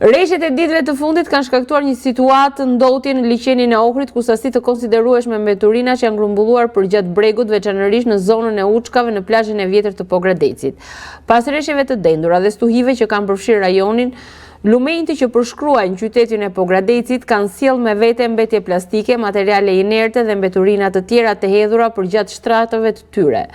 Rreshtet e ditëve të fundit kanë shkaktuar një situatë ndotje në liçenin e Ohrit ku sasi të konsiderueshme mbeturina që janë grumbulluar përgjatë bregut, veçanërisht në zonën e Uçkave në plazhin e vjetër të Pogradecit. Pas rreshjeve të dendura dhe stuhive që kanë përfshirë rajonin, lumejti që përshkruajnë qytetin e Pogradecit kanë sjellë me vete mbetje plastike, materiale inerte dhe mbeturina të tjera të hedhura përgjatë shtratëve të tyre.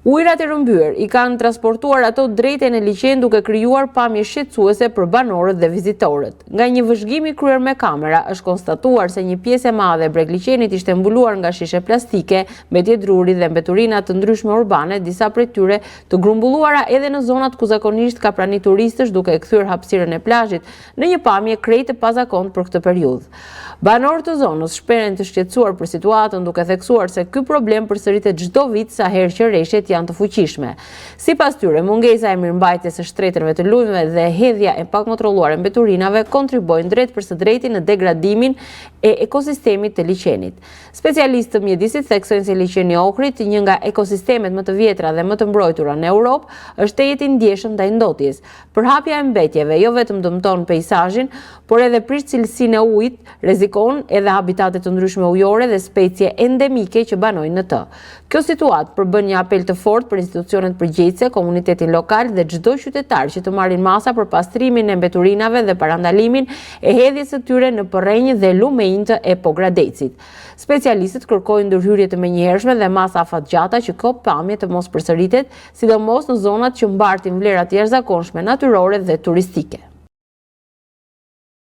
Ujërat e rrëmbyer i kanë transportuar ato drejt në liçen duke krijuar pamje shqetësuese për banorët dhe vizitorët. Nga një vëzhgim i kryer me kamera, është konstatuar se një pjesë e madhe e bregliçenit ishte mbuluar nga shishe plastike, mbetje druri dhe mbeturina të ndryshme urbane, disa prej tyre të grumbulluara edhe në zonat ku zakonisht ka prani turistësh, duke e kthyer hapësirën e plazhit në një pamje krejt të pazakontë për këtë periudhë. Banorët të zonës shprehen të shqetësuar për situatën, duke theksuar se ky problem përsëritet çdo vit sa herë që rreshtet janë të fuqishme. Sipas tyre, mungesa e mirëmbajtjes së shtretërve të lujmeve dhe hedhja e pakontrolluar e mbeturinave kontribojnë drejt për së drejti në degradimin e ekosistemit të liçenit. Specialistë të mjedisit theksojnë se liçeni i Ohrit, një nga ekosistemet më të vjetra dhe më të mbrojtura në Europë, është tejet i ndjeshëm ndaj ndotjes. Përhapja e mbetjeve jo vetëm dëmton peizazhin, por edhe prish cilësinë e ujit, rrezikon edhe habitatet të ndryshme ujore dhe specie endemike që banojnë në të. Kjo situatë përbën një apel të fortë për institucionet përgjegjëse, komunitetin lokal dhe çdo qytetar që të marrin masa për pastrimin e mbeturinave dhe parandalimin e hedhjes së tyre në përrenjë dhe lumejtë e Pogradecit. Specialistët kërkojnë ndërhyrje të menjëhershme dhe masa afatgjata që kjo pamje të mos përsëritet, sidomos në zonat që mbartin vlera të jashtëzakonshme natyrore dhe turistike.